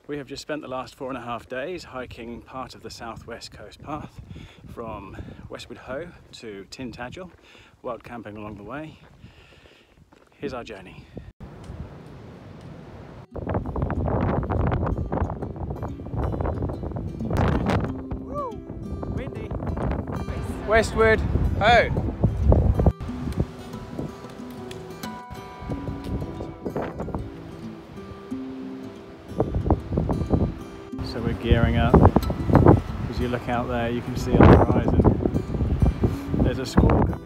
We have just spent the last 4.5 days hiking part of the southwest coast path from Westward Ho to Tintagel, wild camping along the way. Here's our journey. Woo! Windy. Westward Ho! So we're gearing up. As you look out there, you can see on the horizon there's a squall coming in.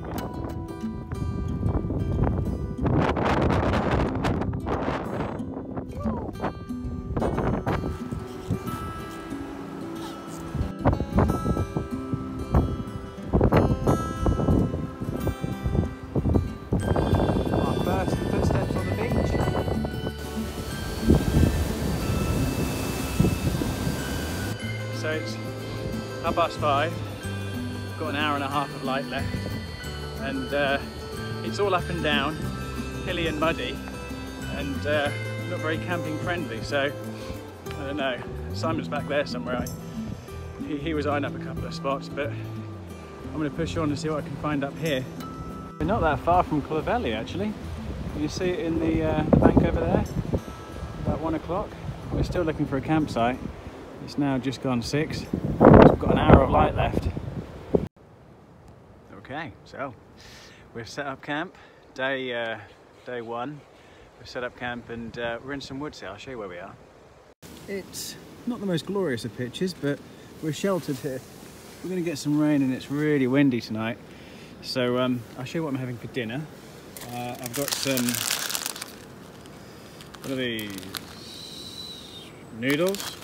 Our first footsteps on the beach. So it's 5:30, got an hour and a half of light left, and it's all up and down, hilly and muddy, and not very camping friendly, so I don't know. Simon's back there somewhere. He was eyeing up a couple of spots, but I'm going to push on and see what I can find up here. We're not that far from Clavelli actually. You see it in the bank over there, about 1 o'clock. We're still looking for a campsite. It's now just gone 6, so we've got an hour of light left. Okay, so we've set up camp, day 1. We've set up camp and we're in some woods here. I'll show you where we are. It's not the most glorious of pitches, but we're sheltered here. We're going to get some rain and it's really windy tonight. So I'll show you what I'm having for dinner. I've got some, what are these? Noodles.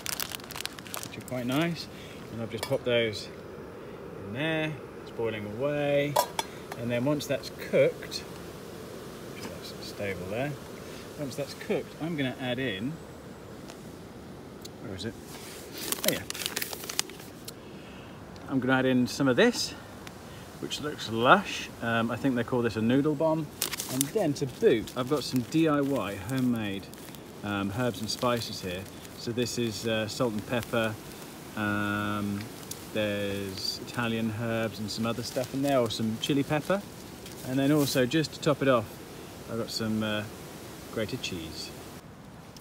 Which are quite nice, and I've just popped those in there. It's boiling away, and then once that's cooked, that's stable there. Once that's cooked, I'm going to add in, where is it? Oh yeah, I'm going to add in some of this, which looks lush. I think they call this a noodle bomb. And then to boot, I've got some DIY homemade herbs and spices here. So this is salt and pepper, there's Italian herbs and some other stuff in there, or some chili pepper. And then also, just to top it off, I've got some grated cheese.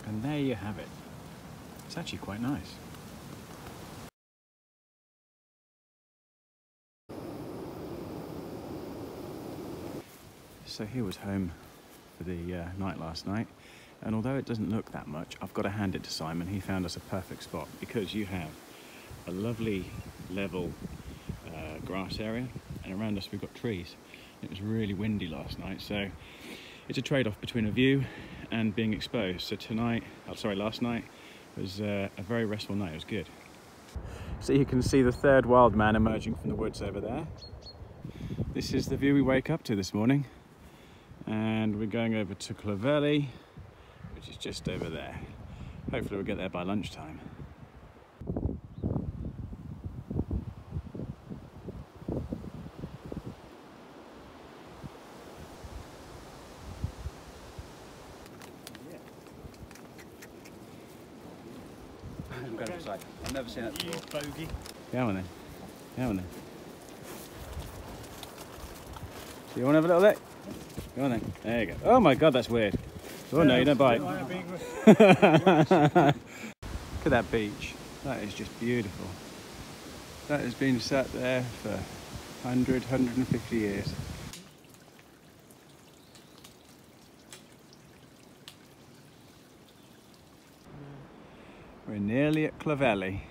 And there you have it. It's actually quite nice. So here was home for the night last night. And although it doesn't look that much, I've got to hand it to Simon. He found us a perfect spot because you have a lovely level grass area, and around us we've got trees. It was really windy last night, so it's a trade-off between a view and being exposed. So last night was a very restful night. It was good. So you can see the third wild man emerging from the woods over there. This is the view we wake up to this morning, and we're going over to Clavelli, which is just over there. Hopefully we'll get there by lunchtime. I'm going outside. I've never seen that before. Bogey. Go on then. Go on then. So you want to have a little lick? Go on then. There you go. Oh my God, that's weird. Oh no, you don't bite. Look at that beach. That is just beautiful. That has been sat there for 100, 150 years. We're nearly at Clavelli.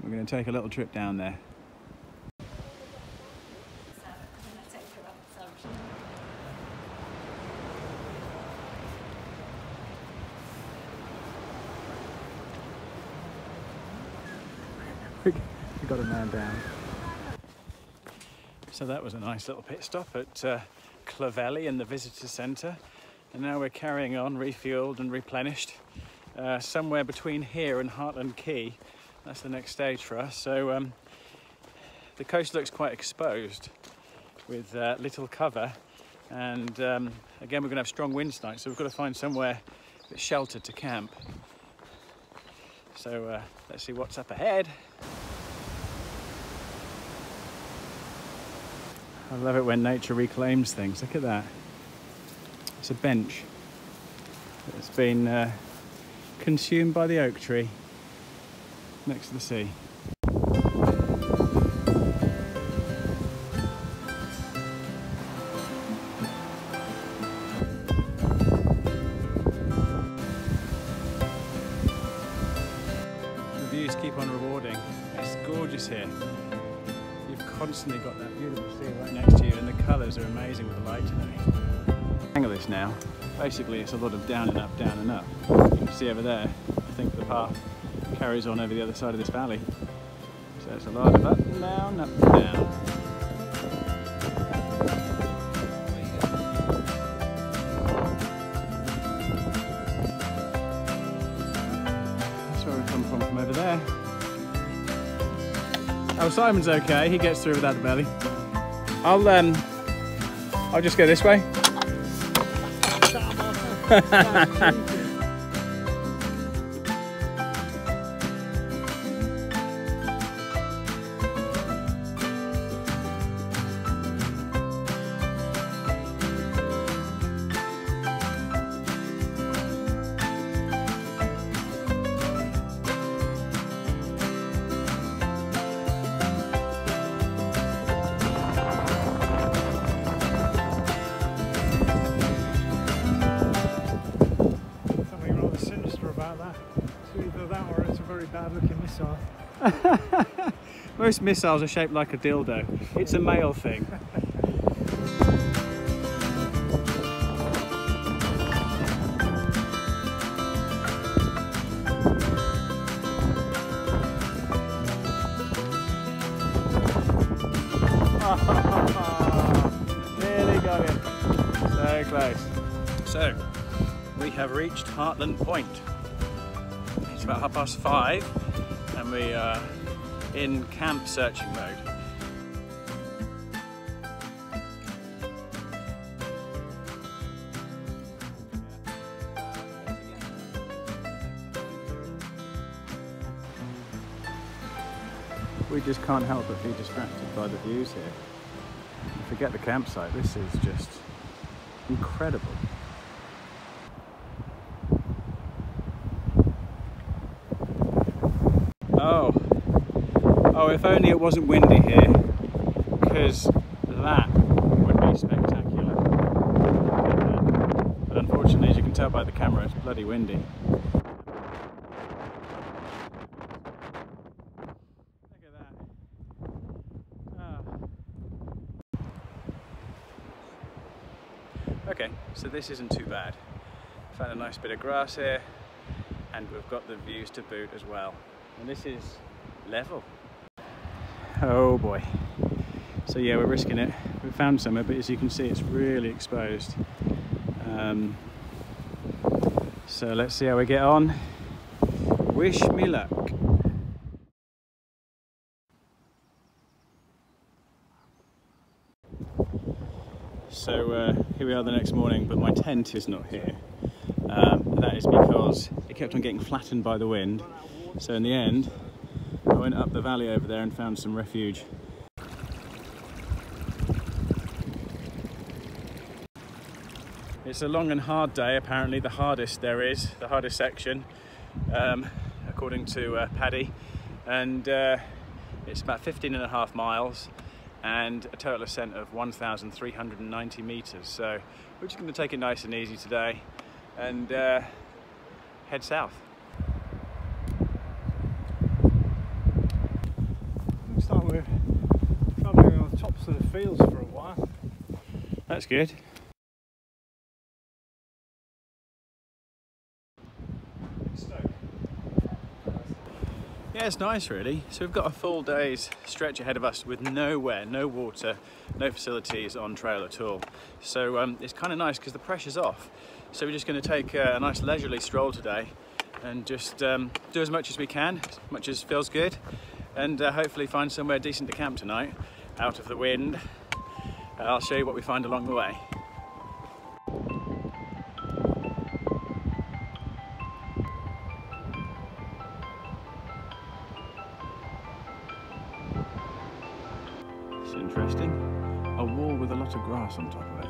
We're going to take a little trip down there. We got a man down. So that was a nice little pit stop at Clavelli in the visitor centre, and now we're carrying on, refueled and replenished, somewhere between here and Heartland Quay. That's the next stage for us. So the coast looks quite exposed with little cover, and again we're going to have strong winds tonight, so we've got to find somewhere that's sheltered to camp. So let's see what's up ahead. I love it when nature reclaims things. Look at that. It's a bench that's been consumed by the oak tree next to the sea. The views keep on rewarding. It's gorgeous here. You've constantly got that beautiful sea right next to you, and the colours are amazing with the light today. Hang of this now. Basically, it's a lot of down and up, down and up. You can see over there, I think the path carries on over the other side of this valley. So it's a lot of up and down, up and down. That's where we come from over there. Oh, Simon's okay. He gets through without the belly. I'll just go this way. Most missiles are shaped like a dildo. It's a male thing. Nearly got it. So close. So, we have reached Heartland Point. It's about 5:30 and we are in camp searching mode. We just can't help but be distracted by the views here. Forget the campsite, this is just incredible. Oh, if only it wasn't windy here, because that would be spectacular. But unfortunately, as you can tell by the camera, it's bloody windy. Look at that. Okay, so this isn't too bad. Found a nice bit of grass here, and we've got the views to boot as well. And this is level. Oh boy. So yeah, we're risking it. We found somewhere, but as you can see, it's really exposed. So let's see how we get on. Wish me luck. So here we are the next morning, but my tent is not here. That is because it kept on getting flattened by the wind. So in the end, I went up the valley over there and found some refuge. It's a long and hard day, apparently the hardest there is, the hardest section, according to Paddy. And it's about 15.5 miles and a total ascent of 1,390 meters. So we're just going to take it nice and easy today and head south. Looks like we're travelling on the tops of the fields for a while. That's good. Yeah, it's nice really. So we've got a full day's stretch ahead of us with nowhere, no water, no facilities on trail at all. So it's kind of nice because the pressure's off. So we're just going to take a nice leisurely stroll today and just do as much as we can, as much as feels good, and hopefully find somewhere decent to camp tonight, out of the wind. I'll show you what we find along the way. That's interesting. A wall with a lot of grass on top of it.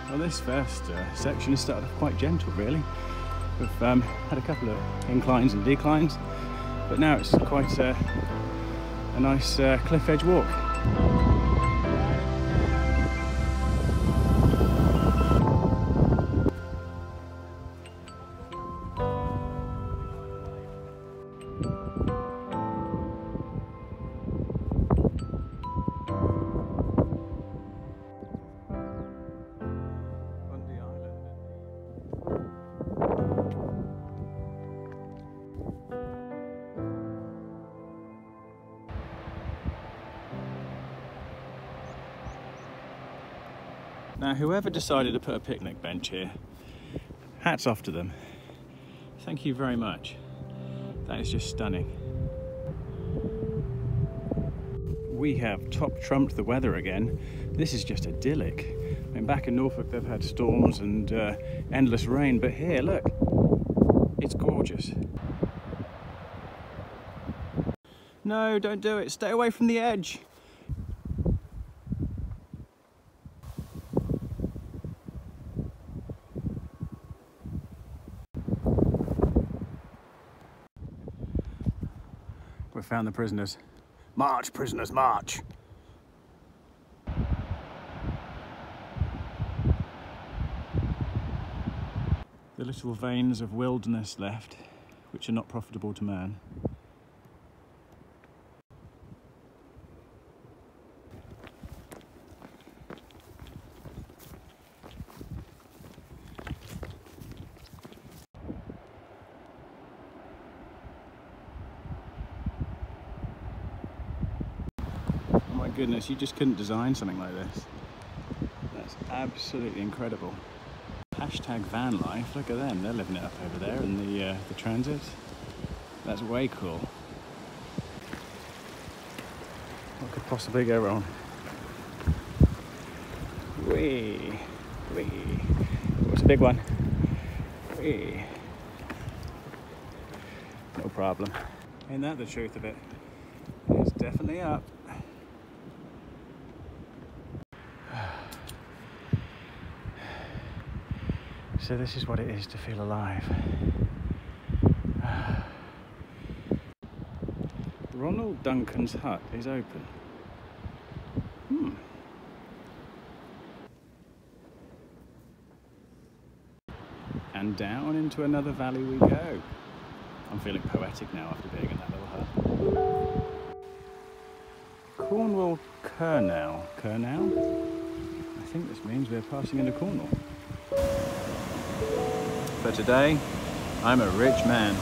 Well, this first section has started off quite gentle, really. We've had a couple of inclines and declines, but now it's quite a nice cliff edge walk. Now, whoever decided to put a picnic bench here, hats off to them. Thank you very much. That is just stunning. We have top trumped the weather again. This is just idyllic. I mean, back in Norfolk they've had storms and endless rain, but here, look, it's gorgeous. No, don't do it. Stay away from the edge. We found the prisoners. March, prisoners, march! The little veins of wilderness left, which are not profitable to man. Goodness, you just couldn't design something like this. That's absolutely incredible. Hashtag van life, look at them, they're living it up over there in the transit. That's way cool. What could possibly go wrong? Whee! Whee! What's a big one? Whee! No problem. Ain't that the truth of it? It's definitely up. So this is what it is to feel alive. Ronald Duncan's hut is open. And down into another valley we go. I'm feeling poetic now after being in that little hut. Cornwall Kernell. Kernell? I think this means we're passing into Cornwall. For today, I'm a rich man. I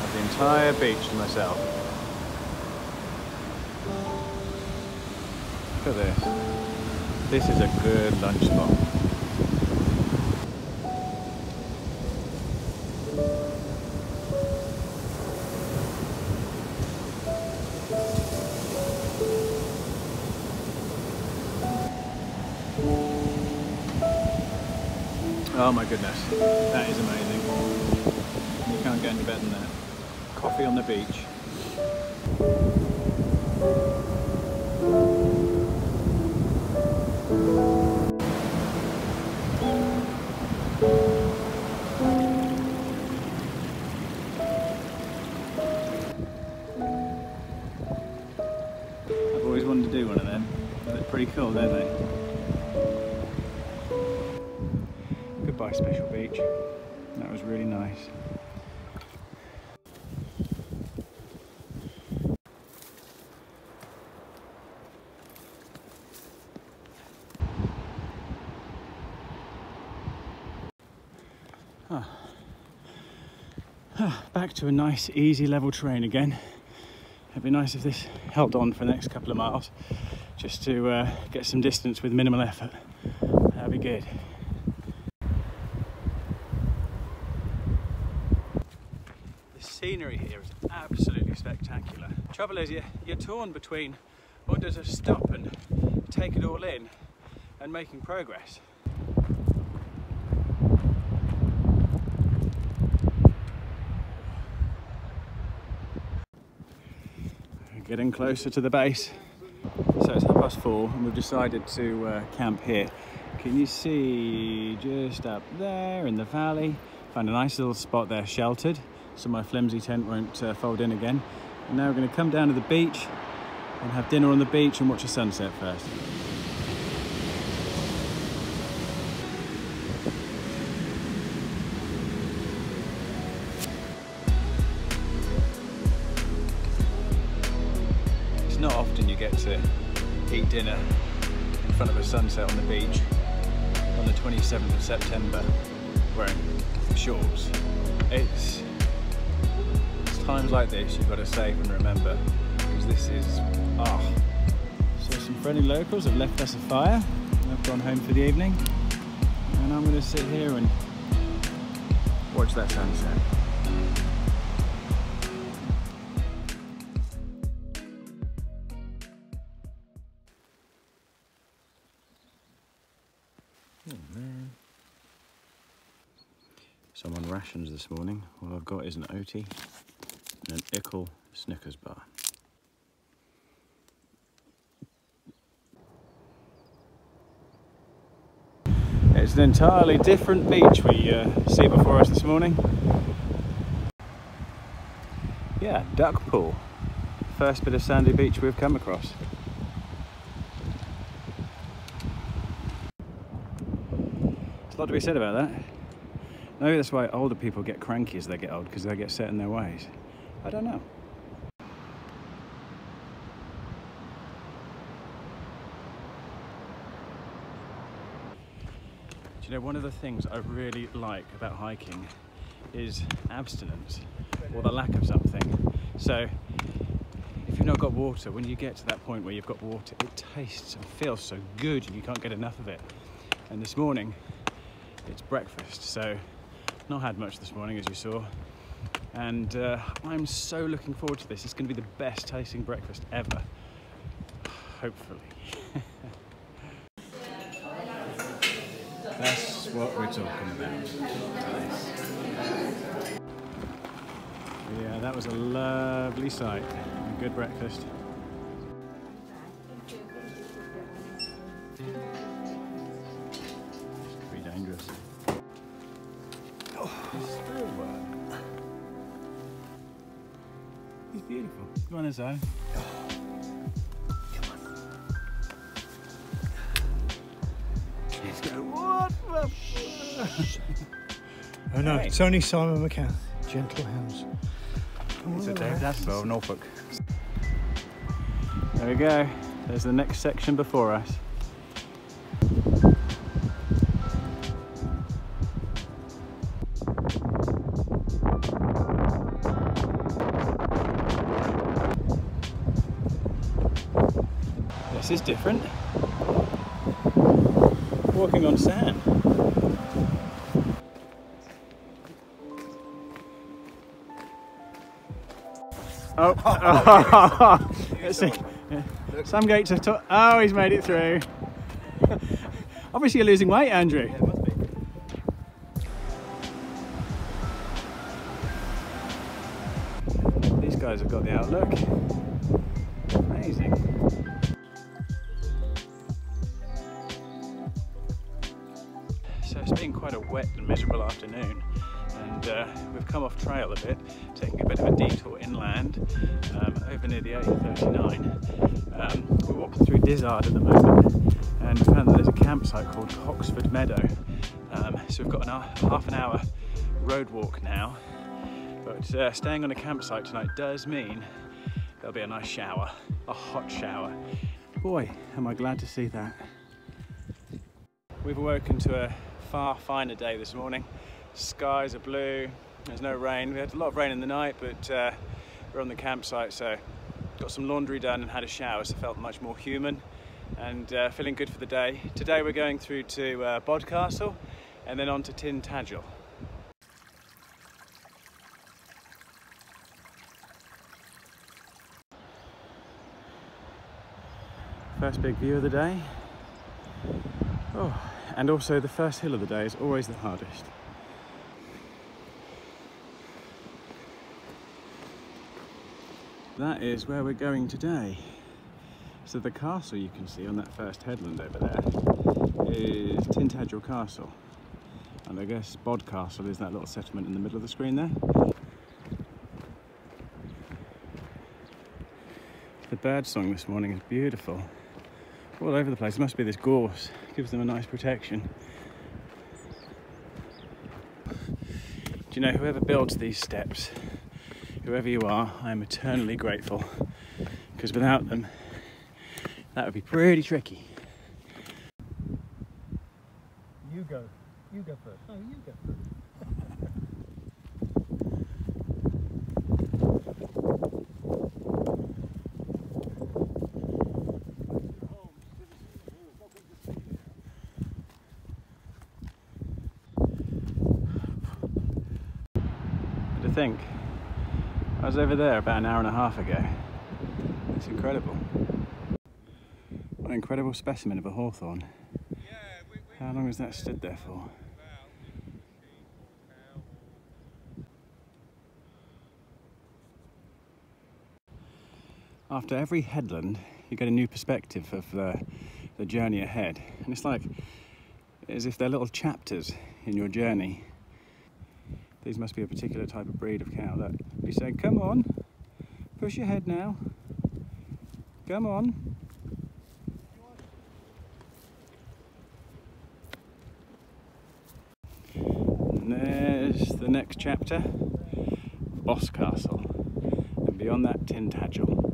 have the entire beach to myself. Look at this. This is a good lunch spot. Oh my goodness, that is amazing. You can't get any better than that. Coffee on the beach. I've always wanted to do one of them. They look pretty cool, don't they? Goodbye, Special Beach. That was really nice. Back to a nice, easy, level terrain again. It'd be nice if this held on for the next couple of miles, just to get some distance with minimal effort. That'd be good. The scenery here is absolutely spectacular. Trouble is, you're torn between wanting to stop and take it all in and making progress. Getting closer to the base. So it's 4:30 and we've decided to camp here. Can you see just up there in the valley? Found a nice little spot there sheltered, so my flimsy tent won't fold in again. And now we're going to come down to the beach and have dinner on the beach and watch a sunset first. Not often you get to eat dinner in front of a sunset on the beach on the 27th of September wearing shorts. It's times like this you've got to save and remember, because this is So some friendly locals have left us a fire and I've gone home for the evening, and I'm going to sit here and watch that sunset. So I'm on rations this morning. All I've got is an OT and an Ickle Snickers bar. It's an entirely different beach we see before us this morning. Yeah, duck pool. First bit of sandy beach we've come across. There's a lot to be said about that. Maybe that's why older people get cranky as they get old, because they get set in their ways. I don't know. Do you know, one of the things I really like about hiking is abstinence, or the lack of something. So if you've not got water, when you get to that point where you've got water, it tastes and feels so good and you can't get enough of it. And this morning, it's breakfast, so not had much this morning, as you saw, and I'm so looking forward to this. It's going to be the best tasting breakfast ever, hopefully. That's what we're talking about. Yeah, that was a lovely sight. A good breakfast. Could be dangerous. He's beautiful. Go on his own. Come on. Let's go. What the? Oh no, it's only Simon McCann. Gentle hounds. It's a Dave Daswell of Norfolk. There we go. There's the next section before us. This is different. Walking on sand. Oh, let's see. Some gates are oh, he's made it through. Obviously you're losing weight, Andrew. Yeah, it must be. These guys have got the outlook. Amazing. So it's been quite a wet and miserable afternoon, and we've come off trail a bit, taking a bit of a detour inland over near the A39. We're walking through Dillon at the moment, and we found that there's a campsite called Oxford Meadow. So we've got half an hour road walk now, but staying on a campsite tonight does mean there'll be a nice shower, a hot shower. Boy, am I glad to see that. We've awoken to a far finer day this morning. Skies are blue. There's no rain. We had a lot of rain in the night, but we're on the campsite, so got some laundry done and had a shower, so felt much more human and feeling good for the day. Today we're going through to Bodcastle and then on to Tintagel. First big view of the day. Oh, and also the first hill of the day is always the hardest. That is where we're going today. So the castle you can see on that first headland over there is Tintagel Castle. And I guess Bodcastle is that little settlement in the middle of the screen there. The bird song this morning is beautiful. All over the place. It must be this gorse. Gives them a nice protection. Do you know, whoever builds these steps, whoever you are, I am eternally grateful. Because without them, that would be pretty tricky. You go first. No, you go first. To think, I was over there about an hour and a half ago. It's incredible. What an incredible specimen of a hawthorn. How long has that stood there for? After every headland, you get a new perspective of the journey ahead. And it's like, as if they're little chapters in your journey. These must be a particular type of breed of cow. Look, he's saying, come on, push your head now. Come on. And there's the next chapter, Bodcastle. And beyond that, Tintagel.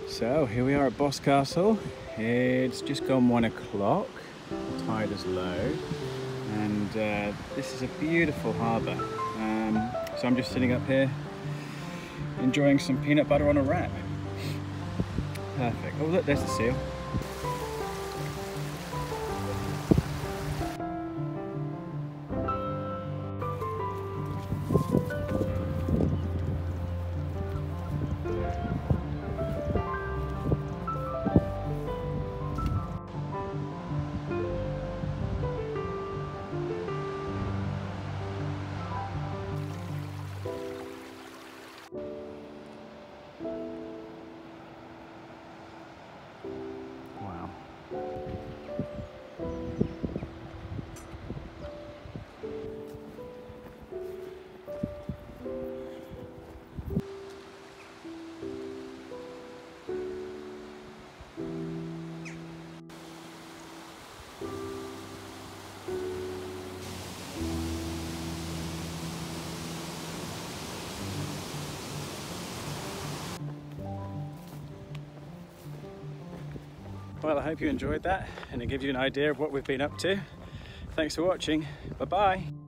So here we are at Bodcastle. It's just gone 1 o'clock. The tide is low, and this is a beautiful harbour. So I'm just sitting up here enjoying some peanut butter on a wrap. Perfect. Oh look, there's the seal. Well, I hope you enjoyed that and it gives you an idea of what we've been up to. Thanks for watching. Bye-bye.